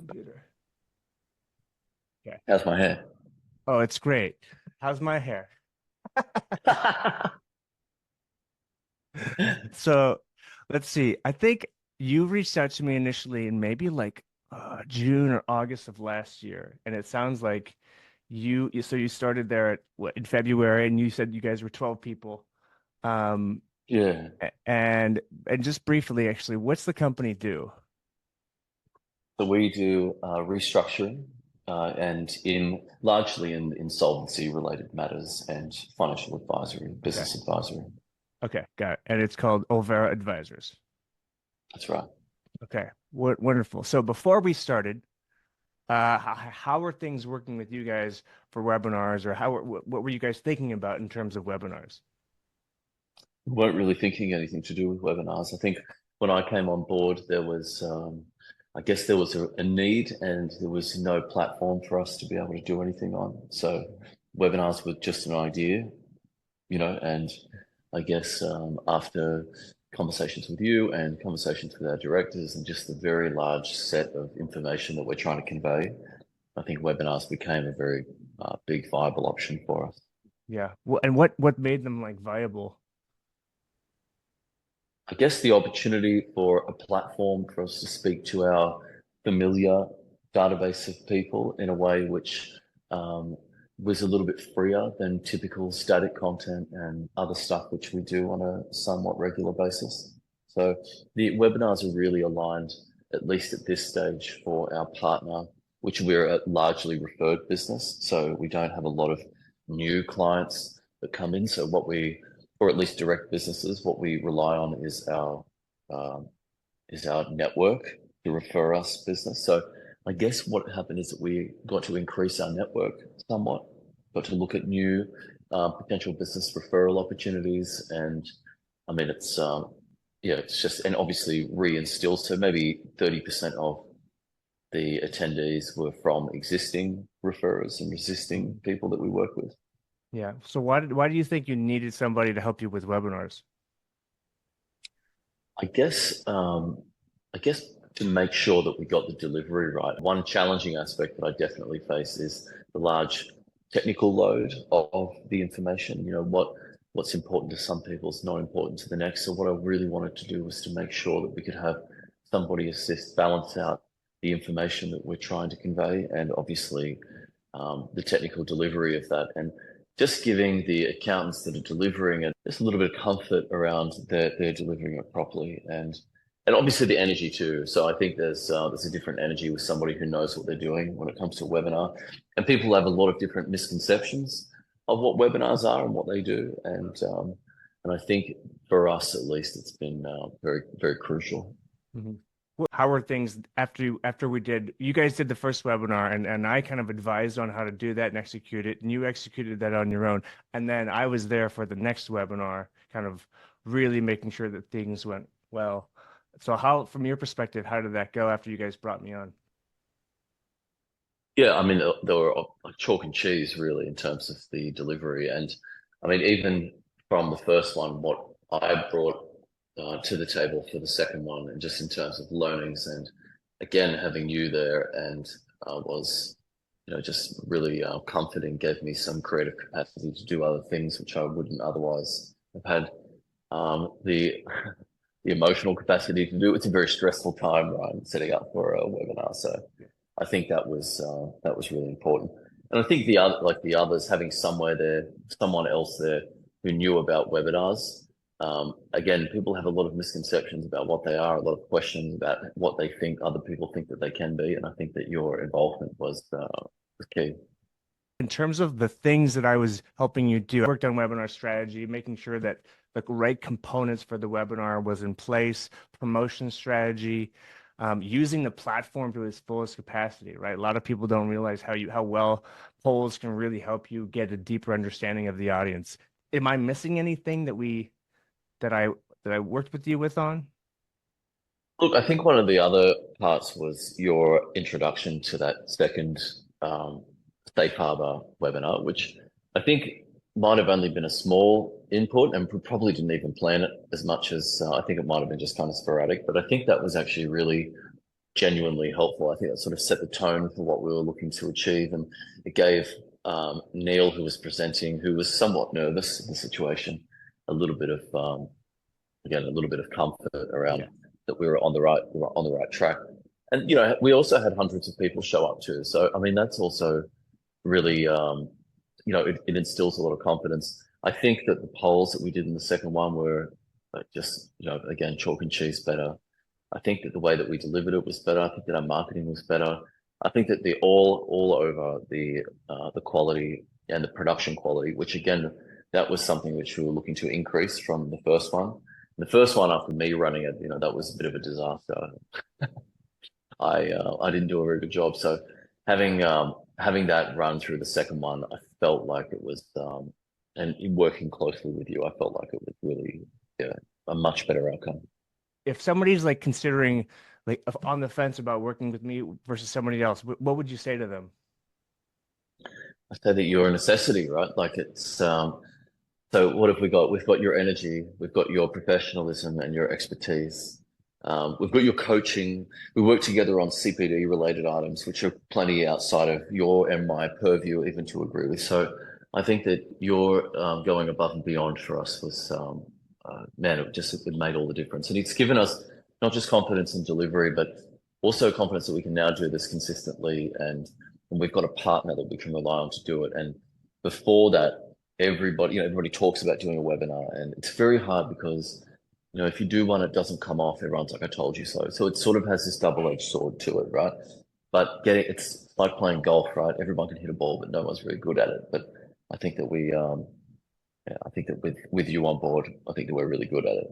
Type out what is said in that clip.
computer. Okay. How's my hair? Oh, it's great. How's my hair? So let's see. I think you reached out to me initially in maybe like June or August of last year, and it sounds like so you started there at what in February, and you said you guys were 12 people. Um, Yeah. and just briefly, actually, what's the company do? So we do restructuring and in largely in insolvency related matters and financial advisory, Okay. business advisory. Okay, got it. And it's called Olvera Advisors. That's right. Okay, wonderful. So before we started, how are things working with you guys for webinars, or what were you guys thinking about in terms of webinars? We weren't really thinking anything to do with webinars. I think when I came on board, I guess there was a need and there was no platform for us to be able to do anything on. So webinars were just an idea, and I guess after conversations with you and conversations with our directors and just the very large set of information that we're trying to convey, I think webinars became a very big viable option for us. Yeah. And what made them like viable? I guess the opportunity for a platform for us to speak to our familiar database of people in a way which um, was a little bit freer than typical static content and other stuff which we do on a somewhat regular basis. So the webinars are really aligned, at least at this stage, for our partner, which we're a largely referred business. So we don't have a lot of new clients that come in. So or at least direct businesses, what we rely on um, is our network to refer us business. So I guess what happened is that we got to increase our network somewhat, got to look at new potential business referral opportunities, and I mean it's just and obviously reinstill. So maybe 30% of the attendees were from existing referrers and existing people that we work with. Yeah. So why do you think you needed somebody to help you with webinars? I guess I guess to make sure that we got the delivery right. One challenging aspect that I definitely face is the large technical load of the information. What's important to some people is not important to the next. So what I really wanted to do was to make sure that we could have somebody assist balance out the information that we're trying to convey, and obviously the technical delivery of that. And just giving the accountants that are delivering it just a little bit of comfort around they're delivering it properly and obviously the energy too. So I think there's a different energy with somebody who knows what they're doing when it comes to a webinar, and people have a lot of different misconceptions of what webinars are and what they do, and I think for us at least it's been very very crucial. Mhm. How were things after you guys did the first webinar, and I kind of advised on how to do that and execute it, and you executed that on your own. And then I was there for the next webinar, kind of really making sure that things went well. So from your perspective, how did that go after you guys brought me on? Yeah, I mean, they were like chalk and cheese, really, in terms of the delivery. And I mean, even from the first one, what I brought to the table for the second one, and just in terms of learnings, and again, having you there and was, just really comforting, gave me some creative capacity to do other things which I wouldn't otherwise have had the the emotional capacity to do. It's a very stressful time, right, setting up for a webinar. So I think that was really important. And I think the others, having someone else there who knew about webinars. Again, people have a lot of misconceptions about what they are, a lot of questions about what they think other people think that they can be, and I think that your involvement was key. In terms of the things that I was helping you do, I worked on webinar strategy, making sure that the right components for the webinar was in place, promotion strategy, using the platform to its fullest capacity, right? A lot of people don't realize how well polls can really help you get a deeper understanding of the audience. Am I missing anything that I that I worked with you with on? Look, I think one of the other parts was your introduction to that second um, safe harbor webinar, which I think might have only been a small input and we probably didn't even plan it as much as I think it might have been just kind of sporadic. But I think that was actually really genuinely helpful. I think that sort of set the tone for what we were looking to achieve, and it gave Neil, who was presenting, who was somewhat nervous in the situation, a little bit of again, a little bit of comfort around Yeah. that we were on the right track. And we also had hundreds of people show up too. So I mean, that's also really it instills a lot of confidence. I think that the polls that we did in the second one were just again, chalk and cheese better. I think that the way that we delivered it was better. I think that our marketing was better. I think that the all over the quality and the production quality, which again, that was something which we were looking to increase from the first one. The first one, after me running it, that was a bit of a disaster. I didn't do a very good job. So having that run through the second one, I felt like it was and in working closely with you, I felt like it was really a much better outcome. If somebody's like considering like on the fence about working with me versus somebody else, what would you say to them? I say that you're a necessity, right? Like it's so what have we got? We've got your energy, we've got your professionalism and your expertise. We've got your coaching. We work together on CPD related items, which are plenty outside of your and my purview, even to agree with. So I think that your going above and beyond for us was, man, it made all the difference. And it's given us not just confidence in delivery, but also confidence that we can now do this consistently. And we've got a partner that we can rely on to do it. And before that, everybody talks about doing a webinar, and it's very hard because if you do one, it doesn't come off. Everyone's like, I told you so. So it sort of has this double-edged sword to it, right? But it's like playing golf, right? Everyone can hit a ball, but no one's really good at it. But I think that I think that with you on board, I think that we're really good at it.